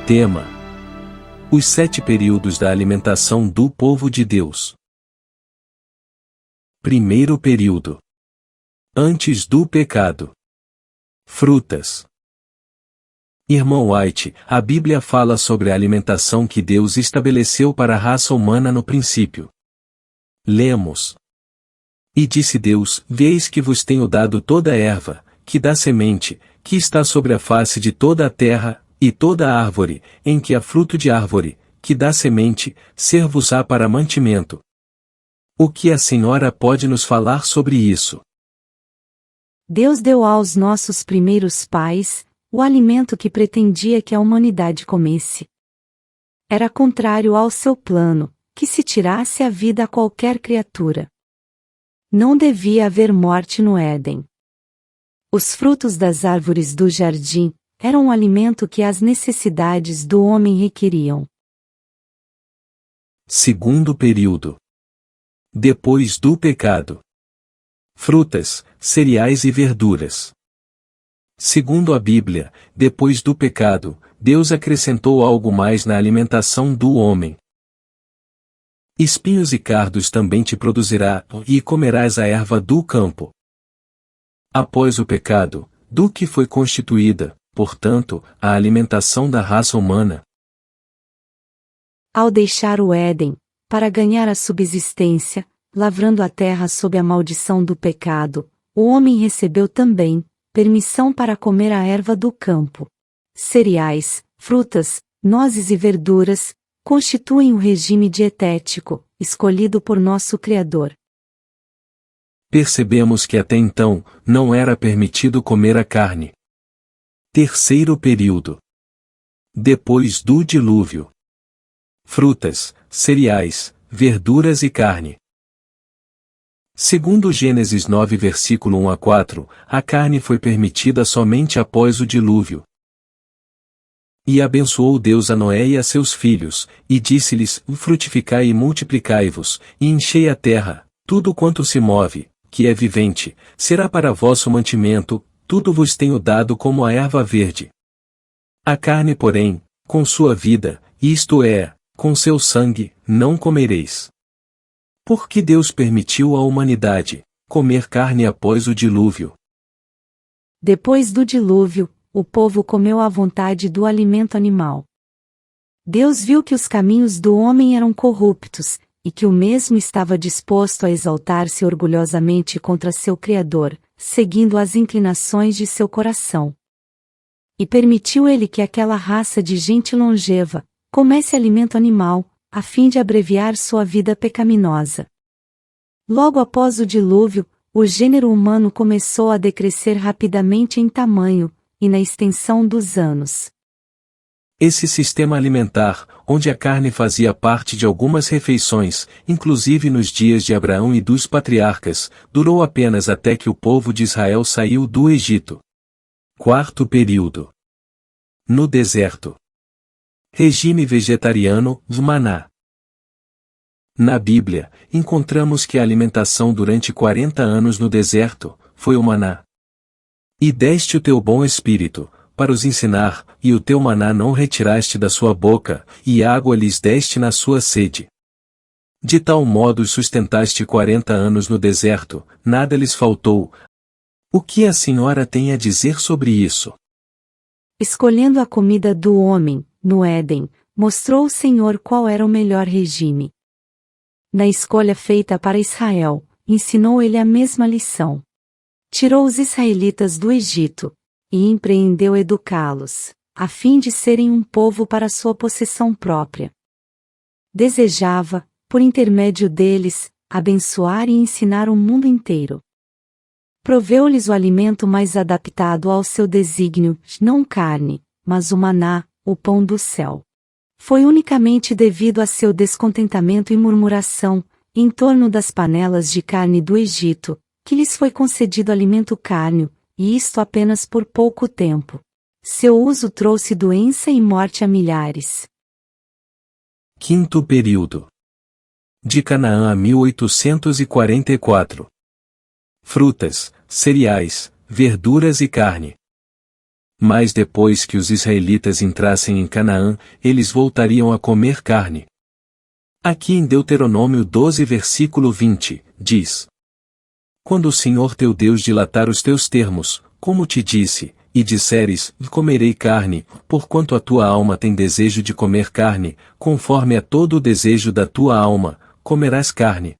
Tema: os 7 períodos da alimentação do povo de Deus. Primeiro período: antes do pecado. Frutas. Irmão White, a Bíblia fala sobre a alimentação que Deus estabeleceu para a raça humana no princípio. Lemos: e disse Deus: Veis que vos tenho dado toda a erva, que dá semente, que está sobre a face de toda a terra, e toda a árvore, em que há fruto de árvore, que dá semente, ser-vos-á para mantimento. O que a senhora pode nos falar sobre isso? Deus deu aos nossos primeiros pais o alimento que pretendia que a humanidade comesse. Era contrário ao seu plano, que se tirasse a vida a qualquer criatura. Não devia haver morte no Éden. Os frutos das árvores do jardim eram um alimento que as necessidades do homem requeriam. Segundo período: depois do pecado. Frutas, cereais e verduras. Segundo a Bíblia, depois do pecado, Deus acrescentou algo mais na alimentação do homem. Espinhos e cardos também te produzirá, e comerás a erva do campo. Após o pecado, do que foi constituída, portanto, a alimentação da raça humana? Ao deixar o Éden, para ganhar a subsistência, lavrando a terra sob a maldição do pecado, o homem recebeu também permissão para comer a erva do campo. Cereais, frutas, nozes e verduras constituem o regime dietético escolhido por nosso Criador. Percebemos que até então não era permitido comer a carne. Terceiro período: depois do dilúvio. Frutas, cereais, verduras e carne. Segundo Gênesis 9 versículo 1 a 4, a carne foi permitida somente após o dilúvio. E abençoou Deus a Noé e a seus filhos, e disse-lhes: frutificai e multiplicai-vos, e enchei a terra, tudo quanto se move, que é vivente, será para vosso mantimento, tudo vos tenho dado como a erva verde. A carne, porém, com sua vida, isto é, com seu sangue, não comereis. Porque Deus permitiu à humanidade comer carne após o dilúvio. Depois do dilúvio, o povo comeu à vontade do alimento animal. Deus viu que os caminhos do homem eram corruptos, e que o mesmo estava disposto a exaltar-se orgulhosamente contra seu Criador, seguindo as inclinações de seu coração. E permitiu ele que aquela raça de gente longeva comesse alimento animal, a fim de abreviar sua vida pecaminosa. Logo após o dilúvio, o gênero humano começou a decrescer rapidamente em tamanho e na extensão dos anos. Esse sistema alimentar, onde a carne fazia parte de algumas refeições, inclusive nos dias de Abraão e dos patriarcas, durou apenas até que o povo de Israel saiu do Egito. Quarto período: no deserto. Regime vegetariano, maná. Na Bíblia, encontramos que a alimentação durante 40 anos no deserto foi o maná. E deste o teu bom espírito, para os ensinar, e o teu maná não retiraste da sua boca, e água lhes deste na sua sede. De tal modo os sustentaste 40 anos no deserto, nada lhes faltou. O que a senhora tem a dizer sobre isso? Escolhendo a comida do homem, no Éden, mostrou o Senhor qual era o melhor regime. Na escolha feita para Israel, ensinou ele a mesma lição. Tirou os israelitas do Egito, e empreendeu educá-los, a fim de serem um povo para sua possessão própria. Desejava, por intermédio deles, abençoar e ensinar o mundo inteiro. Proveu-lhes o alimento mais adaptado ao seu desígnio, não carne, mas o maná, o pão do céu. Foi unicamente devido a seu descontentamento e murmuração, em torno das panelas de carne do Egito, que lhes foi concedido alimento cárneo, e isto apenas por pouco tempo. Seu uso trouxe doença e morte a milhares. Quinto período: de Canaã a 1844. Frutas, cereais, verduras e carne. Mas depois que os israelitas entrassem em Canaã, eles voltariam a comer carne. Aqui em Deuteronômio 12 versículo 20, diz: Quando o Senhor teu Deus dilatar os teus termos, como te disse, e disseres, comerei carne, porquanto a tua alma tem desejo de comer carne, conforme a todo o desejo da tua alma, comerás carne.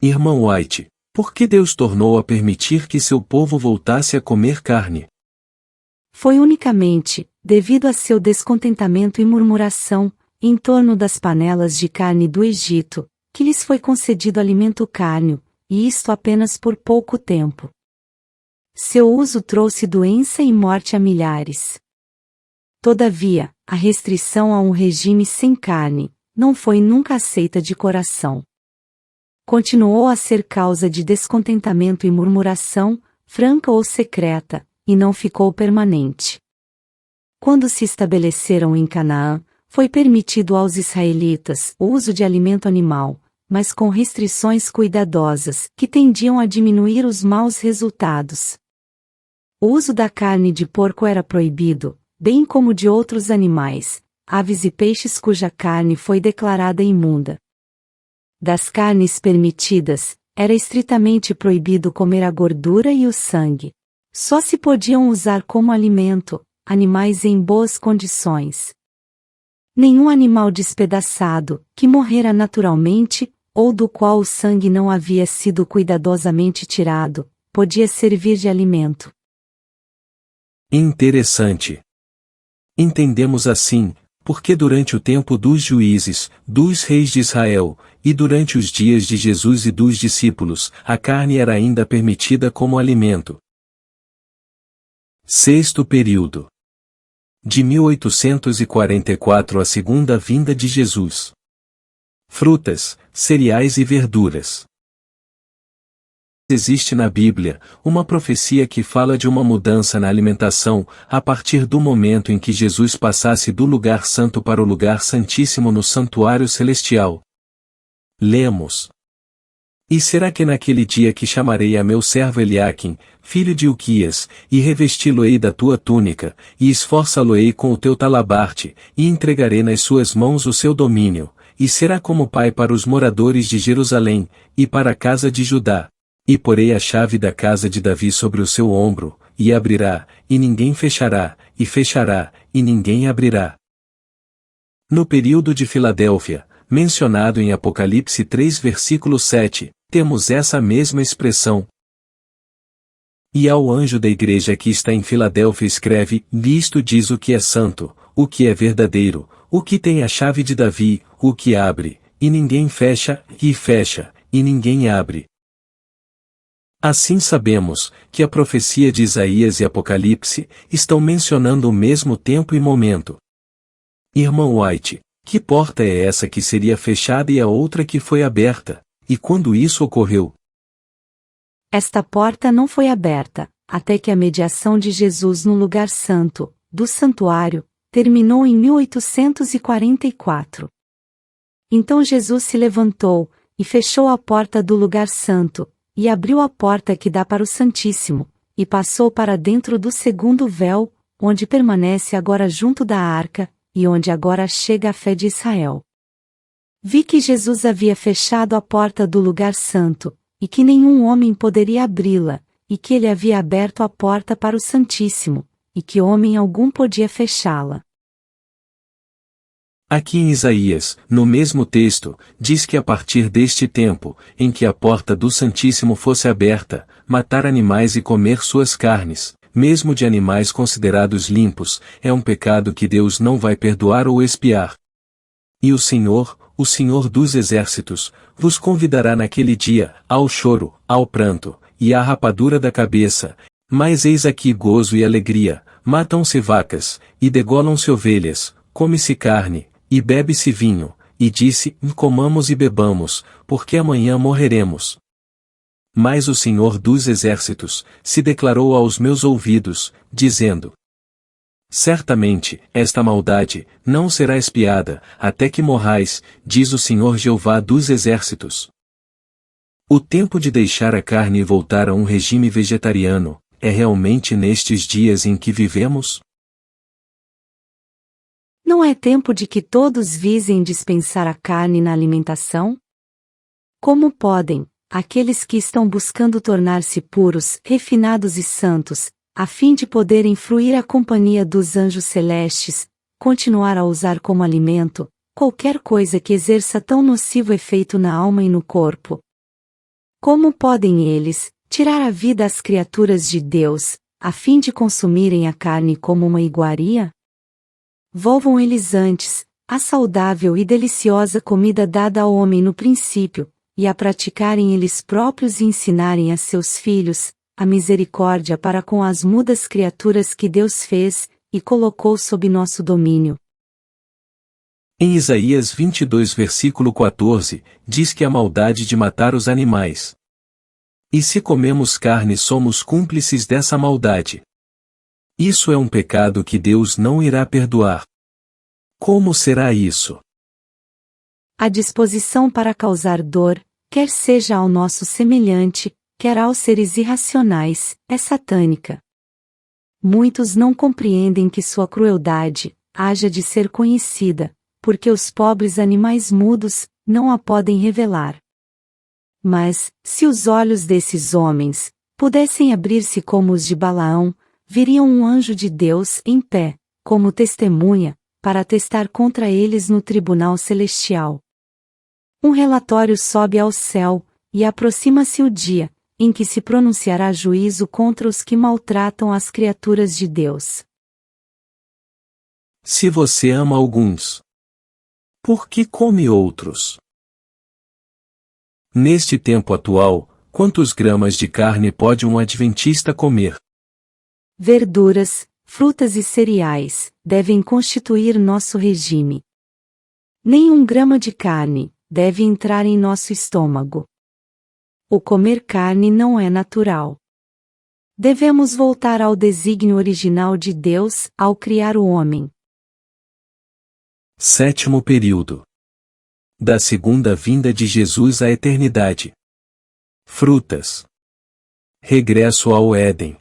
Irmão White, por que Deus tornou a permitir que seu povo voltasse a comer carne? Foi unicamente, devido a seu descontentamento e murmuração, em torno das panelas de carne do Egito, que lhes foi concedido alimento cárneo, e isto apenas por pouco tempo. Seu uso trouxe doença e morte a milhares. Todavia, a restrição a um regime sem carne, não foi nunca aceita de coração. Continuou a ser causa de descontentamento e murmuração, franca ou secreta, e não ficou permanente. Quando se estabeleceram em Canaã, foi permitido aos israelitas o uso de alimento animal, mas com restrições cuidadosas, que tendiam a diminuir os maus resultados. O uso da carne de porco era proibido, bem como de outros animais, aves e peixes cuja carne foi declarada imunda. Das carnes permitidas, era estritamente proibido comer a gordura e o sangue. Só se podiam usar como alimento animais em boas condições. Nenhum animal despedaçado, que morrera naturalmente, ou do qual o sangue não havia sido cuidadosamente tirado, podia servir de alimento. Interessante. Entendemos assim, porque durante o tempo dos juízes, dos reis de Israel, e durante os dias de Jesus e dos discípulos, a carne era ainda permitida como alimento. Sexto período. De 1844 à segunda vinda de Jesus. Frutas, cereais e verduras. Existe na Bíblia uma profecia que fala de uma mudança na alimentação, a partir do momento em que Jesus passasse do lugar santo para o lugar santíssimo no santuário celestial. Lemos: E será que naquele dia que chamarei a meu servo Eliaquim, filho de Uquias, e revesti-lo-ei da tua túnica, e esforçá-lo-ei com o teu talabarte, e entregarei nas suas mãos o seu domínio, e será como pai para os moradores de Jerusalém, e para a casa de Judá. E porei a chave da casa de Davi sobre o seu ombro, e abrirá, e ninguém fechará, e ninguém abrirá. No período de Filadélfia, mencionado em Apocalipse 3 versículo 7, temos essa mesma expressão. E ao anjo da igreja que está em Filadélfia escreve, isto diz o que é santo, o que é verdadeiro, o que tem a chave de Davi, o que abre, e ninguém fecha, e ninguém abre. Assim sabemos, que a profecia de Isaías e Apocalipse, estão mencionando o mesmo tempo e momento. Irmão White, que porta é essa que seria fechada e a outra que foi aberta, e quando isso ocorreu? Esta porta não foi aberta, até que a mediação de Jesus no lugar santo, do santuário, terminou em 1844. Então Jesus se levantou, e fechou a porta do lugar santo, e abriu a porta que dá para o Santíssimo, e passou para dentro do segundo véu, onde permanece agora junto da arca, e onde agora chega a fé de Israel. Vi que Jesus havia fechado a porta do lugar santo, e que nenhum homem poderia abri-la, e que ele havia aberto a porta para o Santíssimo, e que homem algum podia fechá-la. Aqui em Isaías, no mesmo texto, diz que a partir deste tempo, em que a porta do Santíssimo fosse aberta, matar animais e comer suas carnes, mesmo de animais considerados limpos, é um pecado que Deus não vai perdoar ou expiar. E o Senhor dos Exércitos, vos convidará naquele dia, ao choro, ao pranto, e à rapadura da cabeça, mas eis aqui gozo e alegria, matam-se vacas, e degolam-se ovelhas, come-se carne, e bebe-se vinho, e disse, comamos e bebamos, porque amanhã morreremos. Mas o Senhor dos Exércitos, se declarou aos meus ouvidos, dizendo: Certamente, esta maldade, não será expiada, até que morrais, diz o Senhor Jeová dos Exércitos. O tempo de deixar a carne e voltar a um regime vegetariano, é realmente nestes dias em que vivemos? Não é tempo de que todos visem dispensar a carne na alimentação? Como podem, aqueles que estão buscando tornar-se puros, refinados e santos, a fim de poderem fruir a companhia dos anjos celestes, continuar a usar como alimento qualquer coisa que exerça tão nocivo efeito na alma e no corpo? Como podem eles tirar a vida às criaturas de Deus, a fim de consumirem a carne como uma iguaria? Volvam eles antes a saudável e deliciosa comida dada ao homem no princípio, e a praticarem eles próprios e ensinarem a seus filhos a misericórdia para com as mudas criaturas que Deus fez e colocou sob nosso domínio. Em Isaías 22 versículo 14, diz que a maldade de matar os animais. E se comemos carne somos cúmplices dessa maldade. Isso é um pecado que Deus não irá perdoar. Como será isso? A disposição para causar dor, quer seja ao nosso semelhante, quer aos seres irracionais, é satânica. Muitos não compreendem que sua crueldade haja de ser conhecida, porque os pobres animais mudos não a podem revelar. Mas, se os olhos desses homens pudessem abrir-se como os de Balaão, viriam um anjo de Deus em pé, como testemunha, para atestar contra eles no tribunal celestial. Um relatório sobe ao céu, e aproxima-se o dia em que se pronunciará juízo contra os que maltratam as criaturas de Deus. Se você ama alguns, por que come outros? Neste tempo atual, quantos gramas de carne pode um adventista comer? Verduras, frutas e cereais devem constituir nosso regime. Nem 1 grama de carne deve entrar em nosso estômago. O comer carne não é natural. Devemos voltar ao desígnio original de Deus ao criar o homem. Sétimo período. Da segunda vinda de Jesus à eternidade. Frutas. Regresso ao Éden.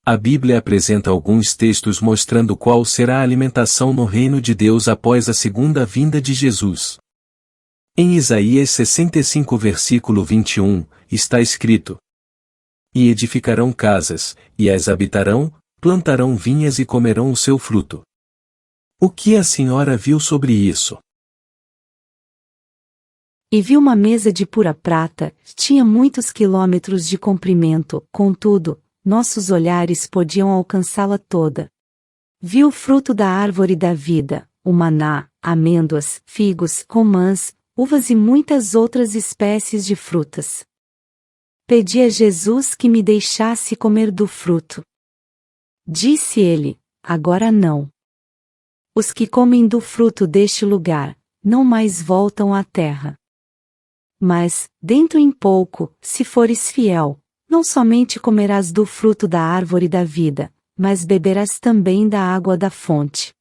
A Bíblia apresenta alguns textos mostrando qual será a alimentação no reino de Deus após a segunda vinda de Jesus. Em Isaías 65 versículo 21, está escrito: E edificarão casas, e as habitarão, plantarão vinhas e comerão o seu fruto. O que a senhora viu sobre isso? E vi uma mesa de pura prata, tinha muitos quilômetros de comprimento, contudo, nossos olhares podiam alcançá-la toda. Vi o fruto da árvore da vida, o maná, amêndoas, figos, romãs, uvas e muitas outras espécies de frutas. Pedi a Jesus que me deixasse comer do fruto. Disse ele: agora não. Os que comem do fruto deste lugar, não mais voltam à terra. Mas, dentro em pouco, se fores fiel, não somente comerás do fruto da árvore da vida, mas beberás também da água da fonte.